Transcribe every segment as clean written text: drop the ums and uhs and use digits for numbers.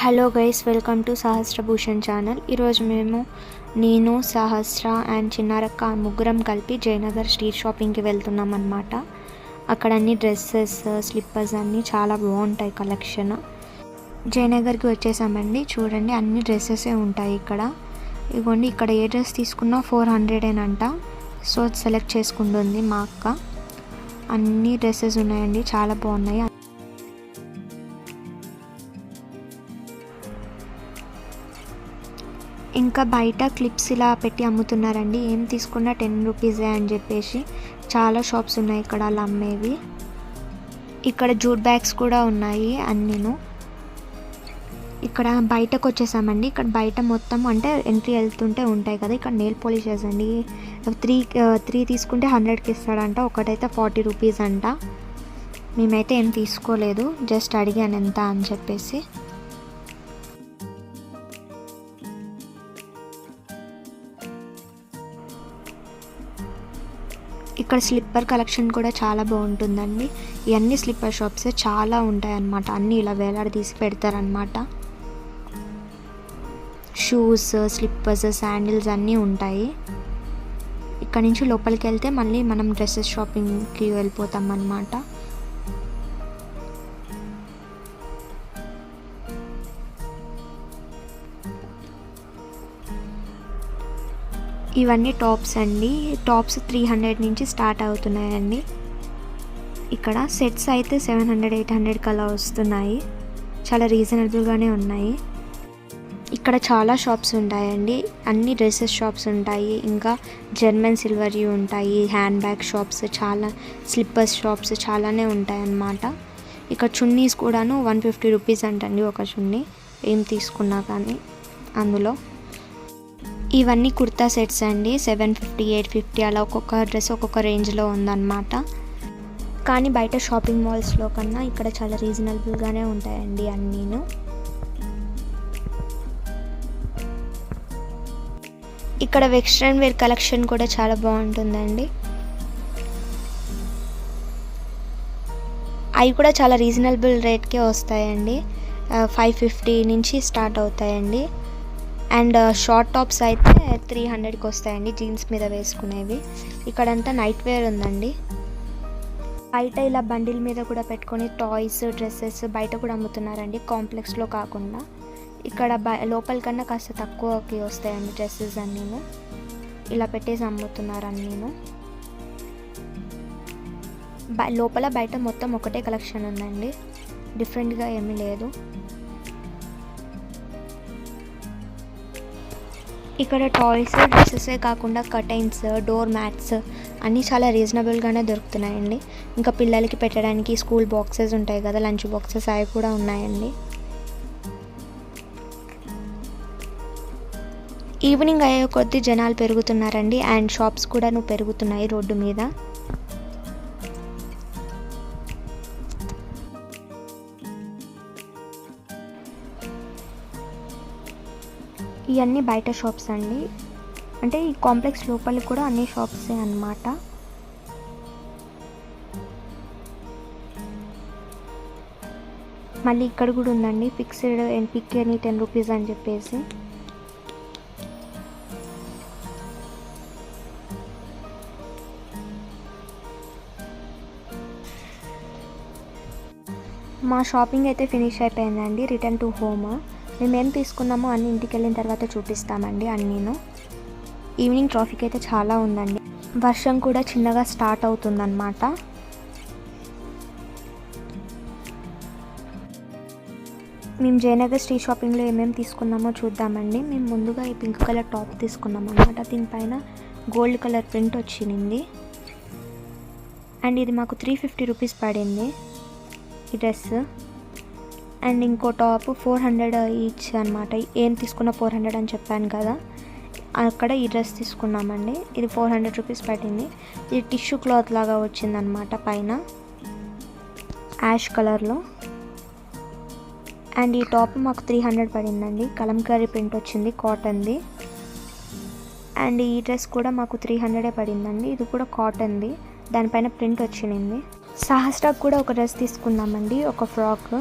Hello guys, welcome to Sahasra Bhushan channel. ఈరోజు నేను సహస్ర and చిన్నారక్క ముగ్గురం కలిపి జయనగర్ స్ట్రీట్ షాపింగ్కి వెళ్తున్నాం అన్నమాట. అక్కడ అన్ని డ్రెస్సెస్, స్లిప్పర్స్ అన్నీ చాలా బాగుంటాయి కలెక్షన్. జయనగర్కి వచ్చేసామండి. చూడండి, అన్ని డ్రెస్సెసే ఉంటాయి ఇక్కడ. ఇదిగోండి, ఇక్కడ ఏ డ్రెస్ తీసుకున్నా 400 సో సెలెక్ట్ చేసుకుంటుంది మా అక్క. అన్ని డ్రెస్సెస్ ఉన్నాయండి, చాలా బాగున్నాయి. ఇంకా బయట క్లిప్స్ ఇలా పెట్టి అమ్ముతున్నారండి. ఏం తీసుకున్నా 10 రూపీసే అని చెప్పేసి చాలా షాప్స్ ఉన్నాయి ఇక్కడ అలా అమ్మేవి. ఇక్కడ జూట్ బ్యాగ్స్ కూడా ఉన్నాయి అన్నీను. ఇక్కడ బయటకు వచ్చేసామండి. ఇక్కడ బయట మొత్తం అంటే ఎంట్రీ వెళ్తుంటే ఉంటాయి కదా, ఇక్కడ నెయిల్ పాలిషెస్ అండి. 3 తీసుకుంటే 100కి ఇస్తాడంట. ఒకటైతే 40 రూపీస్ అంట. మేమైతే ఏం తీసుకోలేదు, జస్ట్ అడిగాను ఎంత అని చెప్పేసి. ఇక్కడ స్లిప్పర్ కలెక్షన్ కూడా చాలా బాగుంటుందండి. ఇవన్నీ స్లిప్పర్ షాప్స్ చాలా ఉంటాయన్నమాట. అన్నీ ఇలా వేలాడదీసి పెడతారనమాట. షూస్, స్లిప్పర్స్, శాండిల్స్ అన్నీ ఉంటాయి. ఇక్కడ నుంచి లోపలికి వెళ్తే మళ్ళీ మనం డ్రెస్సెస్ షాపింగ్కి వెళ్ళిపోతాం అన్నమాట. ఇవన్నీ టాప్స్ అండి. టాప్స్ 300 నుంచి స్టార్ట్ అవుతున్నాయండి. ఇక్కడ సెట్స్ అయితే 700, 800 అలా వస్తున్నాయి. చాలా రీజనబుల్గానే ఉన్నాయి. ఇక్కడ చాలా షాప్స్ ఉంటాయండి. అన్ని డ్రెస్సెస్ షాప్స్ ఉంటాయి, ఇంకా జర్మన్ సిల్వర్యూ ఉంటాయి, హ్యాండ్ బ్యాగ్ షాప్స్, చాలా స్లిప్పర్స్ షాప్స్ చాలానే ఉంటాయి అన్నమాట. ఇక్కడ చున్నీస్ కూడాను 150 రూపీస్ అంటండి ఒక చున్నీ, ఏం తీసుకున్నా కానీ. అందులో ఇవన్నీ కుర్తా సెట్స్ అండి. 750, 850 అలా ఒక్కొక్క డ్రెస్ ఒక్కొక్క రేంజ్లో ఉందన్నమాట. కానీ బయట షాపింగ్ మాల్స్లో కన్నా ఇక్కడ చాలా రీజనబుల్గానే ఉంటాయండి అన్నీను. ఇక్కడ వెస్ట్రన్ వేర్ కలెక్షన్ కూడా చాలా బాగుంటుందండి. అవి కూడా చాలా రీజనబుల్ రేట్కే వస్తాయండి. 550 నుంచి స్టార్ట్ అవుతాయండి. అండ్ షార్ట్ టాప్స్ అయితే 300కి వస్తాయండి, జీన్స్ మీద వేసుకునేవి. ఇక్కడంతా నైట్ వేర్ ఉందండి. బయట ఇలా బండిల్ మీద కూడా పెట్టుకొని టాయ్స్, డ్రెస్సెస్ బయట కూడా అమ్ముతున్నారండి, కాంప్లెక్స్లో కాకుండా. ఇక్కడ లోపల కన్నా కాస్త తక్కువకి వస్తాయండి డ్రెస్సెస్ అన్నీను. ఇలా పెట్టేసి అమ్ముతున్నారు అన్నీను. లోపల బయట మొత్తం ఒకటే కలెక్షన్ ఉందండి, డిఫరెంట్గా ఏమీ లేదు. ఇక్కడ టాయ్స్, డ్రెస్సెసే కాకుండా కర్టైన్స్, డోర్ మ్యాట్స్ అన్నీ చాలా రీజనబుల్గానే దొరుకుతున్నాయండి. ఇంకా పిల్లలకి పెట్టడానికి స్కూల్ బాక్సెస్ ఉంటాయి కదా, లంచ్ బాక్సెస్, అవి కూడా ఉన్నాయండి. ఈవినింగ్ అయ్యే కొద్దీ జనాలు పెరుగుతున్నారండి, అండ్ షాప్స్ కూడా పెరుగుతున్నాయి రోడ్డు మీద. ఇవన్నీ బయట షాప్స్ అండి. అంటే ఈ కాంప్లెక్స్ లోపలికి కూడా అన్ని షాప్సే అన్నమాట. మళ్ళీ ఇక్కడ కూడా ఉందండి ఫిక్స్డ్ పిక్ ఎనీ 10 రూపీస్ అని చెప్పేసి. మా షాపింగ్ అయితే ఫినిష్ అయిపోయిందండి. Return to home. మేమేం తీసుకున్నామో అన్ని ఇంటికి వెళ్ళిన తర్వాత చూపిస్తామండి అన్నీను. ఈవినింగ్ ట్రాఫిక్ అయితే చాలా ఉందండి. వర్షం కూడా చిన్నగా స్టార్ట్ అవుతుందన్నమాట. మేము జయనగర్ స్ట్రీట్ షాపింగ్లో ఏమేమి తీసుకున్నామో చూద్దామండి. మేము ముందుగా ఈ పింక్ కలర్ టాప్ తీసుకున్నాం అన్నమాట. దీనిపైన గోల్డ్ కలర్ ప్రింట్ వచ్చింది. అండ్ ఇది మాకు 350 రూపీస్ పడింది ఈ డ్రెస్. అండ్ ఇంకో టాప్ 400 ఈచ్ అనమాట. ఏం తీసుకున్నా 400 అని చెప్పాను కదా, అక్కడ ఈ డ్రెస్ తీసుకున్నామండి. ఇది 400 రూపీస్ పడింది. ఇది టిష్యూ క్లాత్ లాగా వచ్చిందనమాట పైన, యాష్ కలర్లో. అండ్ ఈ టాప్ మాకు 300 పడిందండి. కలంకారీ ప్రింట్ వచ్చింది, కాటన్ది. అండ్ ఈ డ్రెస్ కూడా మాకు 300 పడిందండి. ఇది కూడా కాటన్ది, దానిపైన ప్రింట్ వచ్చింది. సహస్రాకు కూడా ఒక డ్రెస్ తీసుకున్నామండి, ఒక ఫ్రాక్.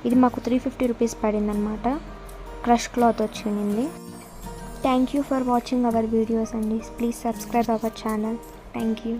ఇది మాకు 350 రూపీస్ పడింది అనమాట. క్రష్ క్లాత్ వచ్చింది. Thank you for watching our videos అండి. Please subscribe our channel. Thank you.